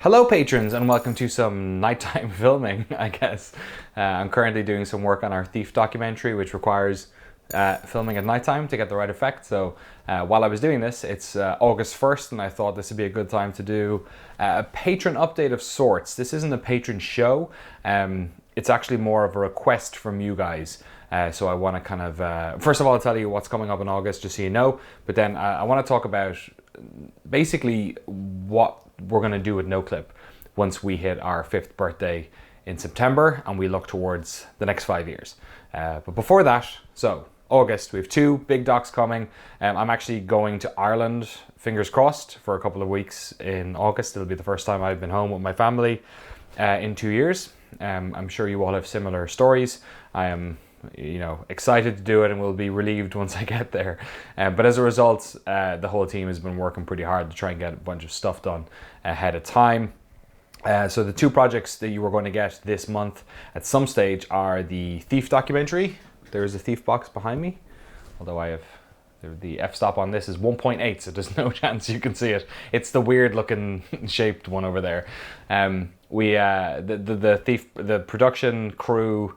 Hello patrons and welcome to some nighttime filming, I guess. I'm currently doing some work on our Thief documentary, which requires filming at nighttime to get the right effect. So while I was doing this, it's August 1st and I thought this would be a good time to do a patron update of sorts. This isn't a patron show, it's actually more of a request from you guys. So I want to kind of, first of all, I'll tell you what's coming up in August, just so you know, but then I want to talk about basically what we're going to do with Noclip once we hit our 5th birthday in September and we look towards the next 5 years. But before that, so August, we have 2 big docs coming. I'm actually going to Ireland, fingers crossed, for a couple of weeks in August. It'll be the first time I've been home with my family in 2 years. I'm sure you all have similar stories. I am excited to do it and will be relieved once I get there. But as a result, the whole team has been working pretty hard to try and get a bunch of stuff done ahead of time. So the 2 projects that you were going to get this month at some stage are the Thief documentary. There is a Thief box behind me, although I have the f-stop on this is 1.8, so there's no chance you can see it. It's the weird looking shaped one over there. The Thief, the production crew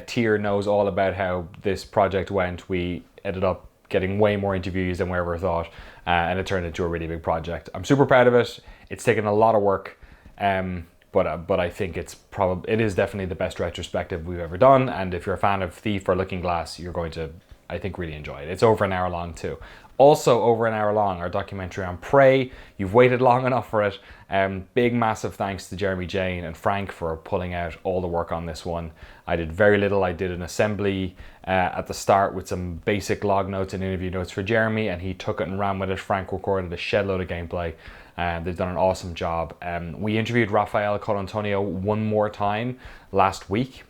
tier knows all about how this project went. We ended up getting way more interviews than we ever thought, and it turned into a really big project. I'm super proud of it. It's taken a lot of work, but I think it is definitely the best retrospective we've ever done. And if you're a fan of Thief or Looking Glass, you're going to, I think, really enjoy it. It's over an hour long too. Also over an hour long, our documentary on Prey. You've waited long enough for it. Big massive thanks to Jeremy, Jane and Frank for pulling out all the work on this one. I did very little. I did an assembly at the start with some basic log notes and interview notes for Jeremy, and he took it and ran with it. Frank recorded a shed load of gameplay. They've done an awesome job. We interviewed Rafael Colantonio one more time last week.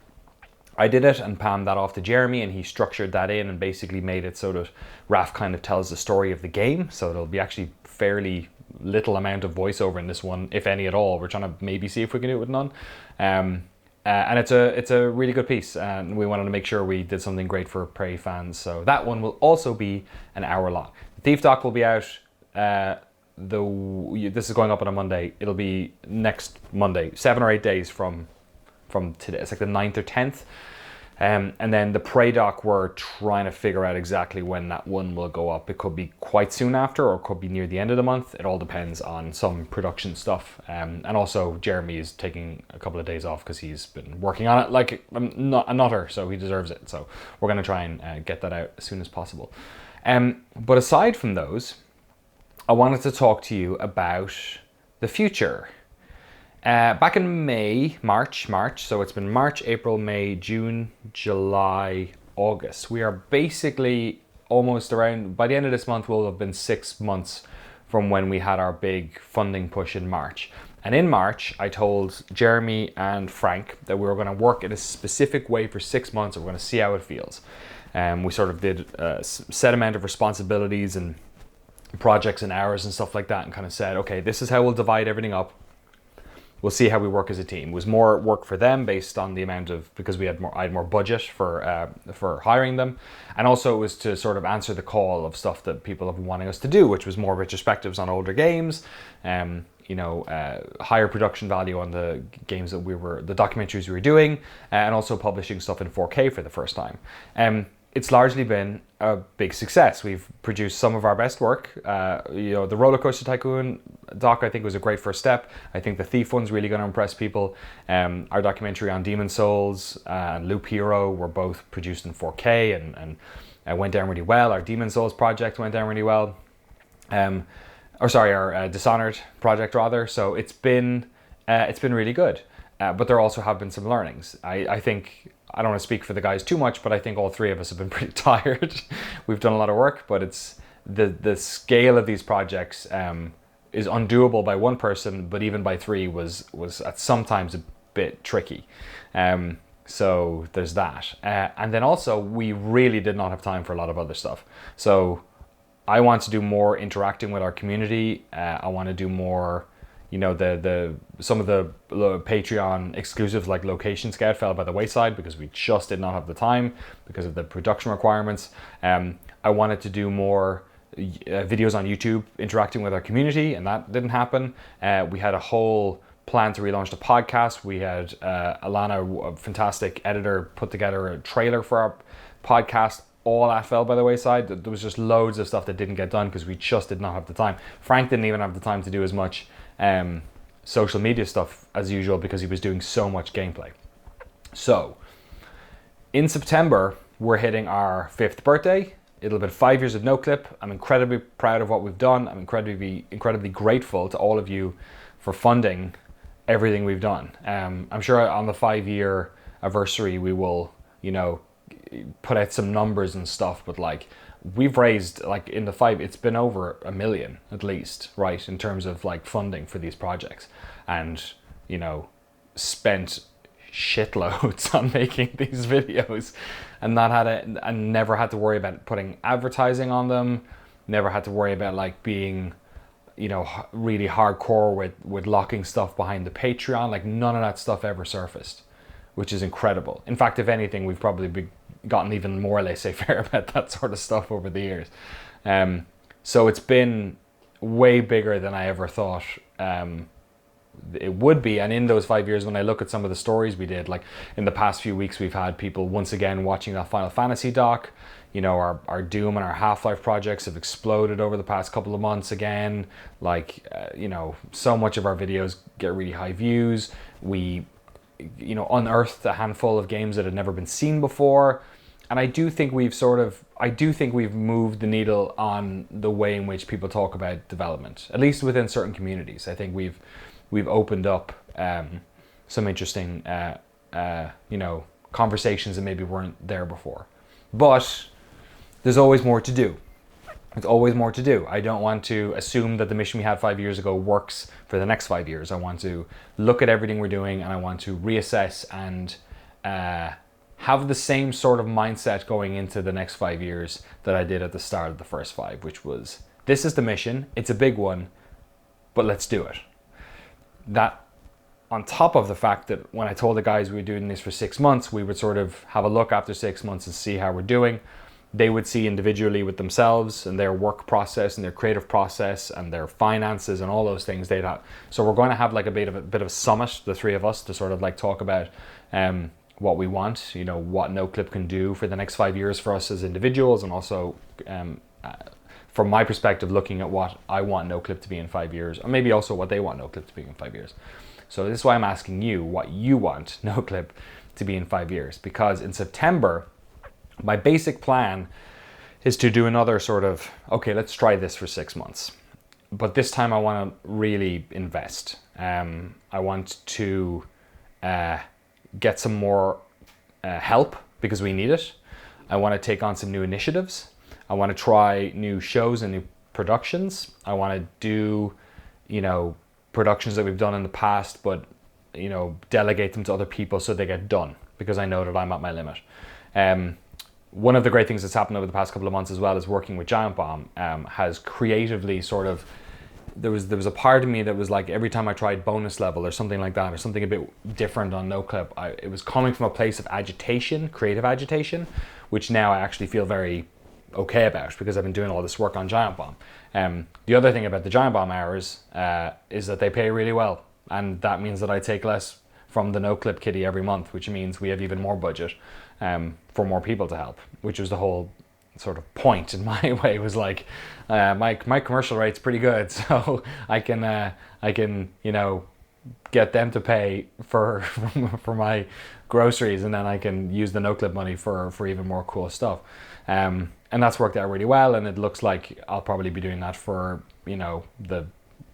I did it and palmed that off to Jeremy, and he structured that in and basically made it so that Raf kind of tells the story of the game. So it'll be actually fairly little amount of voiceover in this one, if any at all. We're trying to maybe see if we can do it with none. And it's a really good piece, and we wanted to make sure we did something great for Prey fans. So that one will also be an hour long. The Thief doc will be out. This is going up on a Monday. It'll be next Monday, 7 or 8 days from today. It's like the 9th or 10th. And then the Prey doc, we're trying to figure out exactly when that one will go up. It could be quite soon after, or it could be near the end of the month. It all depends on some production stuff. And also Jeremy is taking a couple of days off because he's been working on it like a nutter, so he deserves it. So we're going to try and get that out as soon as possible. But aside from those, I wanted to talk to you about the future. Back in March, so it's been March, April, May, June, July, August. We are basically almost around, by the end of this month, we'll have been 6 months from when we had our big funding push in March. And in March, I told Jeremy and Frank that we were going to work in a specific way for 6 months, and we're going to see how it feels. We sort of did a set amount of responsibilities and projects and hours and stuff like that, and kind of said, okay, this is how we'll divide everything up. We'll see how we work as a team. It was more work for them based on the amount of, because I had more budget for hiring them. And also it was to sort of answer the call of stuff that people have been wanting us to do, which was more retrospectives on older games, higher production value on the games that the documentaries we were doing, and also publishing stuff in 4K for the first time. It's largely been a big success. We've produced some of our best work. The Roller Coaster Tycoon doc, I think, was a great first step. I think the Thief one's really going to impress people. Our documentary on Demon Souls and Loop Hero were both produced in 4K and went down really well. Our Demon Souls project went down really well. Our Dishonored project rather. So it's been really good. But there also have been some learnings. I think, I don't want to speak for the guys too much, but I think all 3 of us have been pretty tired. We've done a lot of work, but it's the scale of these projects is undoable by one person, but even by 3 was at sometimes a bit tricky. So there's that. And then also we really did not have time for a lot of other stuff. So I want to do more interacting with our community. I want to do more, some of the Patreon exclusives like Location Scout fell by the wayside because we just did not have the time because of the production requirements. I wanted to do more videos on YouTube interacting with our community, and that didn't happen. We had a whole plan to relaunch the podcast. We had Alana, a fantastic editor, put together a trailer for our podcast. All that fell by the wayside. There was just loads of stuff that didn't get done because we just did not have the time. Frank didn't even have the time to do as much social media stuff as usual because he was doing so much gameplay. So in September, we're hitting our 5th birthday. It'll be 5 years of Noclip. I'm incredibly proud of what we've done. I'm incredibly grateful to all of you for funding everything we've done. I'm sure on the 5-year anniversary we will, put out some numbers and stuff, but like we've raised, like in the 5, it's been over $1 million at least, right, in terms of like funding for these projects, and spent shitloads on making these videos, and never had to worry about putting advertising on them, never had to worry about like being really hardcore with locking stuff behind the Patreon. Like none of that stuff ever surfaced, which is incredible. In fact, if anything, we've probably gotten even more laissez-faire about that sort of stuff over the years. So it's been way bigger than I ever thought it would be. And in those 5 years, when I look at some of the stories we did, like in the past few weeks, we've had people once again watching that Final Fantasy doc. Our Doom and our Half-Life projects have exploded over the past couple of months again. Like, so much of our videos get really high views. We unearthed a handful of games that had never been seen before, and I do think we've moved the needle on the way in which people talk about development, at least within certain communities. I think we've opened up some interesting conversations that maybe weren't there before, but there's always more to do. There's always more to do. I don't want to assume that the mission we had 5 years ago works for the next 5 years. I want to look at everything we're doing, and I want to reassess and have the same sort of mindset going into the next 5 years that I did at the start of the first 5, which was, this is the mission, it's a big one, but let's do it. That on top of the fact that when I told the guys we were doing this for 6 months, we would sort of have a look after 6 months and see how we're doing. They would see individually with themselves and their work process and their creative process and their finances and all those things they'd have. So we're going to have like a bit of a summit, the 3 of us, to sort of like talk about what we want, what Noclip can do for the next 5 years for us as individuals, and also from my perspective, looking at what I want Noclip to be in 5 years, or maybe also what they want Noclip to be in 5 years. So this is why I'm asking you what you want Noclip to be in 5 years, because in September, my basic plan is to do another sort of, okay, let's try this for 6 months. But this time I want to really invest. I want to get some more help because we need it. I want to take on some new initiatives. I want to try new shows and new productions. I want to do, productions that we've done in the past, but, delegate them to other people so they get done, because I know that I'm at my limit. One of the great things that's happened over the past couple of months as well is working with Giant Bomb has creatively sort of, there was a part of me that was like, every time I tried bonus level or something like that, or something a bit different on Noclip, it was coming from a place of agitation, creative agitation, which now I actually feel very okay about because I've been doing all this work on Giant Bomb. The other thing about the Giant Bomb hours is that they pay really well, and that means that I take less from the Noclip kitty every month, which means we have even more budget for more people to help, which was the whole sort of point in my way, was like my commercial rate's pretty good, so I can get them to pay for my groceries, and then I can use the Noclip money for even more cool stuff, and that's worked out really well, and it looks like I'll probably be doing that for the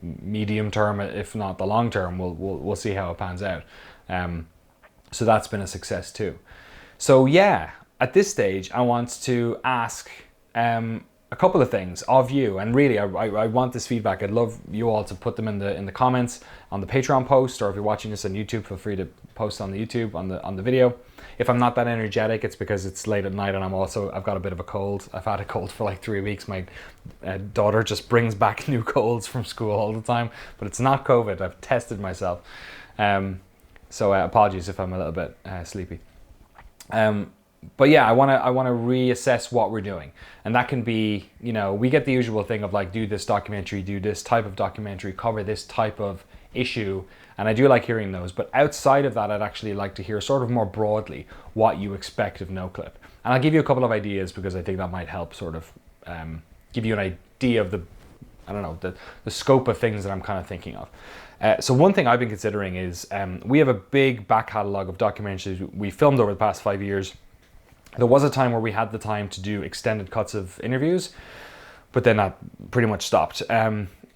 medium term, if not the long term. We'll see how it pans out. So that's been a success too. So yeah, at this stage I want to ask a couple of things of you, and really I want this feedback. I'd love you all to put them in the comments on the Patreon post, or if you're watching this on YouTube, feel free to post on the YouTube on the video. If I'm not that energetic, it's because it's late at night and I've got a bit of a cold. I've had a cold for like 3 weeks. My daughter just brings back new colds from school all the time, but it's not COVID. I've tested myself. So apologies if I'm a little bit sleepy. But yeah, I want to reassess what we're doing, and that can be, we get the usual thing of like, do this documentary, do this type of documentary, cover this type of issue, and I do like hearing those. But outside of that, I'd actually like to hear sort of more broadly what you expect of Noclip, and I'll give you a couple of ideas because I think that might help sort of give you an idea of the scope of things that I'm kind of thinking of. So one thing I've been considering is we have a big back catalogue of documentaries we filmed over the past 5 years. There was a time where we had the time to do extended cuts of interviews, but then that pretty much stopped.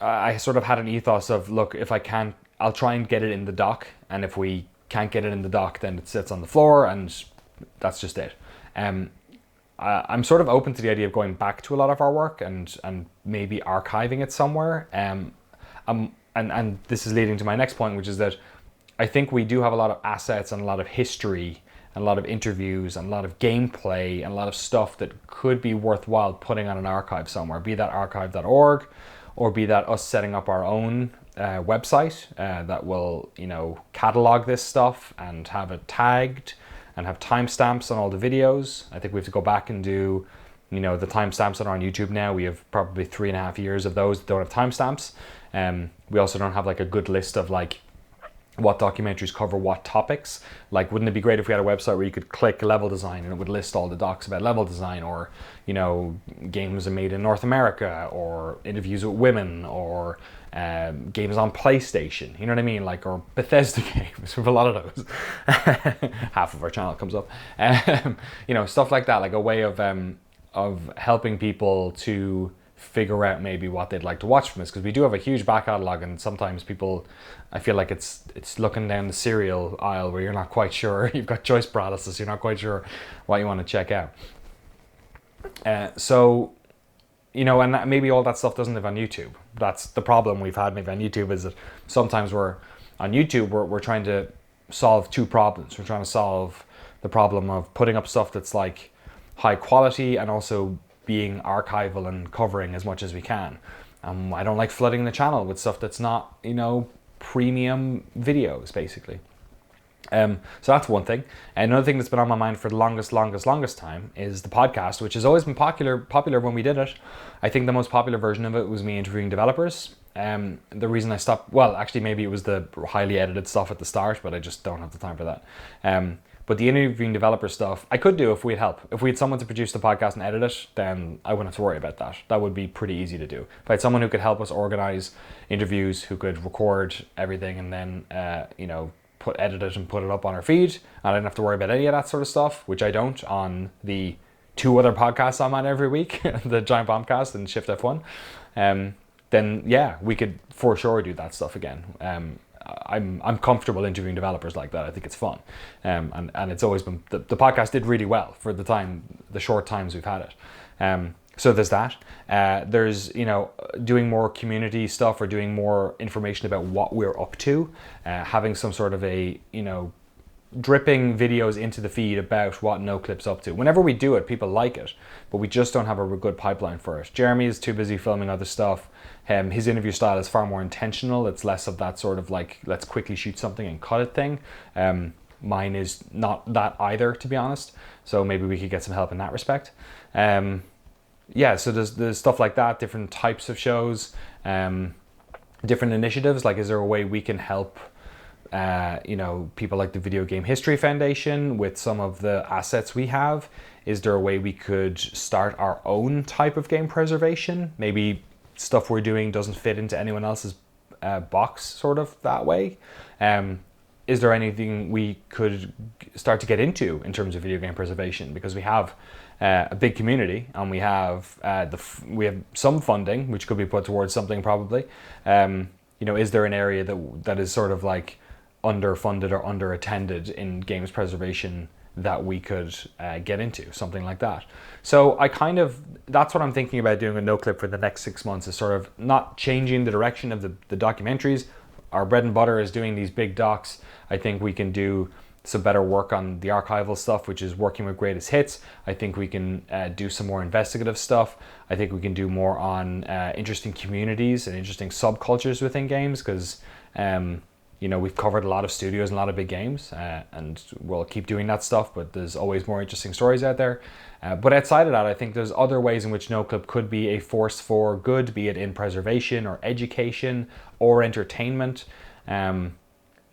I sort of had an ethos of, look, if I can, I'll try and get it in the doc, and if we can't get it in the doc, then it sits on the floor, and that's just it. I'm sort of open to the idea of going back to a lot of our work and maybe archiving it somewhere. And this is leading to my next point, which is that I think we do have a lot of assets and a lot of history and a lot of interviews and a lot of gameplay and a lot of stuff that could be worthwhile putting on an archive somewhere, be that archive.org or be that us setting up our own website that will, catalog this stuff and have it tagged and have timestamps on all the videos. I think we have to go back and do, the timestamps that are on YouTube now. We have probably 3.5 years of those that don't have timestamps. We also don't have like a good list of like what documentaries cover what topics. Like, wouldn't it be great if we had a website where you could click level design and it would list all the docs about level design, or games are made in North America, or interviews with women, or games on PlayStation, you know what I mean, like, or Bethesda games. We have a lot of those. Half of our channel comes up. Stuff like that, like a way of helping people to figure out maybe what they'd like to watch from us, because we do have a huge back catalogue, and sometimes people, I feel like it's looking down the cereal aisle where you're not quite sure, you've got choice paralysis, you're not quite sure what you want to check out. And maybe all that stuff doesn't live on YouTube. That's the problem we've had maybe on YouTube, is that sometimes we're trying to solve two problems. We're trying to solve the problem of putting up stuff that's like high quality and also being archival and covering as much as we can. I don't like flooding the channel with stuff that's not, premium videos, basically. So that's one thing. Another thing that's been on my mind for the longest time is the podcast, which has always been popular when we did it. I think the most popular version of it was me interviewing developers. The reason I stopped, well, actually maybe it was the highly edited stuff at the start, but I just don't have the time for that. But the interviewing developer stuff, I could do if we had help. If we had someone to produce the podcast and edit it, then I wouldn't have to worry about that. That would be pretty easy to do. If I had someone who could help us organize interviews, who could record everything and then, edit it and put it up on our feed, and I didn't have to worry about any of that sort of stuff, which I don't on the 2 other podcasts I'm on every week, the Giant Bombcast and Shift F1, then yeah, we could for sure do that stuff again. I'm comfortable interviewing developers like that. I think it's fun, and it's always been, the podcast did really well for the short times we've had it. So there's that. There's doing more community stuff or doing more information about what we're up to, having some sort of a dripping videos into the feed about what Noclip's up to. Whenever we do it, people like it, but we just don't have a good pipeline for it. Jeremy is too busy filming other stuff. His interview style is far more intentional. It's less of that sort of like, let's quickly shoot something and cut it thing. Mine is not that either, to be honest. So maybe we could get some help in that respect. So there's stuff like that, different types of shows, different initiatives. Like, is there a way we can help people like the Video Game History Foundation with some of the assets we have? Is there a way we could start our own type of game preservation? Maybe stuff we're doing doesn't fit into anyone else's box sort of that way. Is there anything we could start to get into in terms of video game preservation? Because we have a big community, and we have some funding which could be put towards something probably. Is there an area that is sort of like underfunded or underattended in games preservation that we could get into, something like that? So that's what I'm thinking about doing with Noclip for the next 6 months, is sort of not changing the direction of the documentaries. Our bread and butter is doing these big docs. I think we can do some better work on the archival stuff, which is working with greatest hits. I think we can do some more investigative stuff. I think we can do more on interesting communities and interesting subcultures within games, because you know, we've covered a lot of studios and a lot of big games, and we'll keep doing that stuff, but there's always more interesting stories out there. But outside of that, I think there's other ways in which Noclip could be a force for good, be it in preservation or education or entertainment. And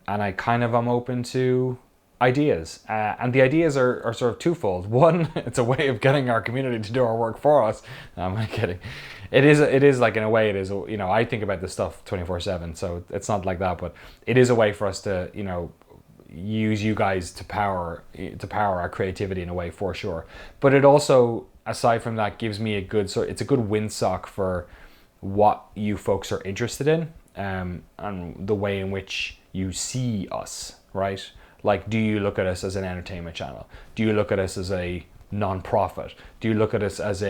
I kind of am open to ideas. And the ideas are sort of twofold. One, it's a way of getting our community to do our work for us. No, I'm not kidding. It is like, in a way, it is, you know, I think about this stuff 24/7, so it's not like that, but it is a way for us to, you know, use you guys to power our creativity in a way, for sure. But it also, aside from that, gives me a good it's a good windsock for what you folks are interested in, and the way in which you see us, right? Like, do you look at us as an entertainment channel? Do you look at us as a non-profit? Do you look at us as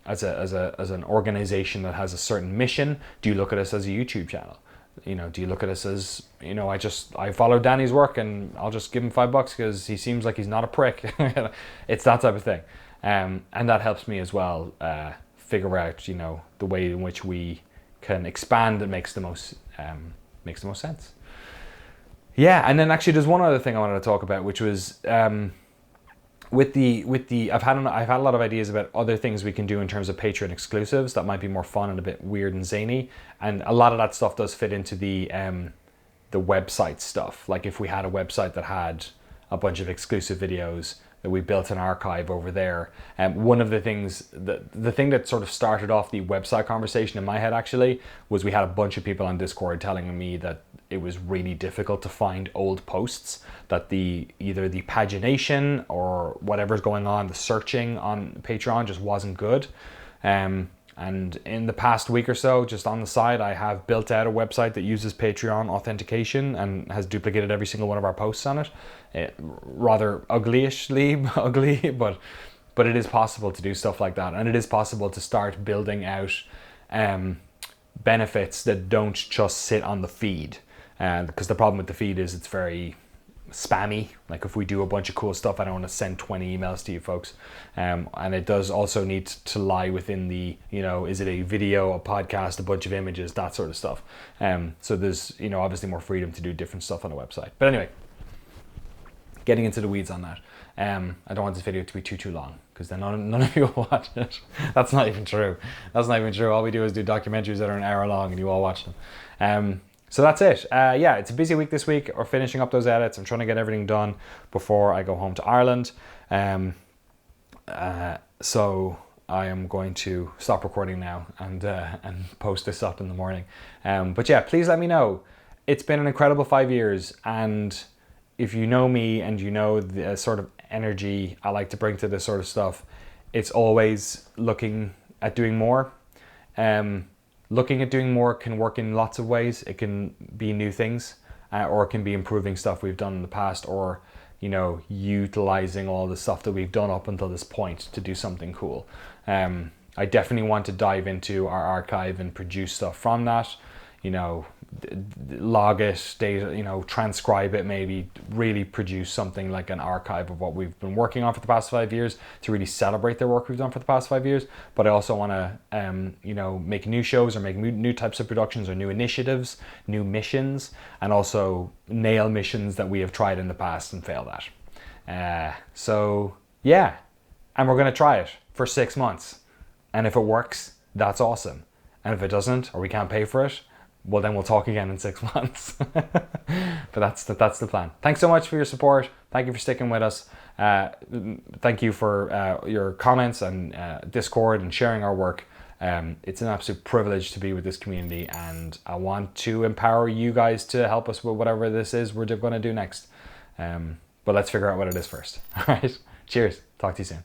as an organization that has a certain mission? Do you look at us as a YouTube channel? You know, do you look at us as, you know, I follow Danny's work and I'll just give him $5 because he seems like he's not a prick. It's that type of thing, and that helps me as well figure out, you know, the way in which we can expand that makes the most sense. Yeah, and then actually there's one other thing I wanted to talk about, which was with the I've had a lot of ideas about other things we can do in terms of Patreon exclusives that might be more fun and a bit weird and zany, and a lot of that stuff does fit into the website stuff. Like, if we had a website that had a bunch of exclusive videos that we built an archive over there. One of the things, the thing that sort of started off the website conversation in my head actually was we had a bunch of people on Discord telling me that it was really difficult to find old posts, that either the pagination or whatever's going on, the searching on Patreon just wasn't good. And in the past week or so, just on the side, I have built out a website that uses Patreon authentication and has duplicated every single one of our posts on it. Rather uglyishly ugly, but it is possible to do stuff like that. And it is possible to start building out benefits that don't just sit on the feed. Because the problem with the feed is it's very spammy. Like, if we do a bunch of cool stuff, I don't want to send 20 emails to you folks. And it does also need to lie within the, you know, is it a video, a podcast, a bunch of images, that sort of stuff. So there's, you know, obviously more freedom to do different stuff on the website. But anyway, getting into the weeds on that. I don't want this video to be too long, because then none of you will watch it. That's not even true. That's not even true. All we do is do documentaries that are an hour long and you all watch them. So that's it. Yeah, it's a busy week this week. We're finishing up those edits. I'm trying to get everything done before I go home to Ireland. So I am going to stop recording now and post this up in the morning. But yeah, please let me know. It's been an incredible 5 years, and if you know me and you know the sort of energy I like to bring to this sort of stuff, it's always looking at doing more. Looking at doing more can work in lots of ways. It can be new things, or it can be improving stuff we've done in the past, or, you know, utilizing all the stuff that we've done up until this point to do something cool. I definitely want to dive into our archive and produce stuff from that, you know, log it, data, you know, transcribe it, maybe really produce something like an archive of what we've been working on for the past 5 years to really celebrate the work we've done for the past 5 years. But I also want to, you know, make new shows or make new types of productions or new initiatives, new missions, and also nail missions that we have tried in the past and failed at. So yeah, and we're going to try it for 6 months. And if it works, that's awesome. And if it doesn't, or we can't pay for it, well, then we'll talk again in 6 months. But that's the plan. Thanks so much for your support. Thank you for sticking with us. Thank you for your comments and Discord and sharing our work. It's an absolute privilege to be with this community, and I want to empower you guys to help us with whatever this is we're going to do next. But let's figure out what it is first. All right. Cheers. Talk to you soon.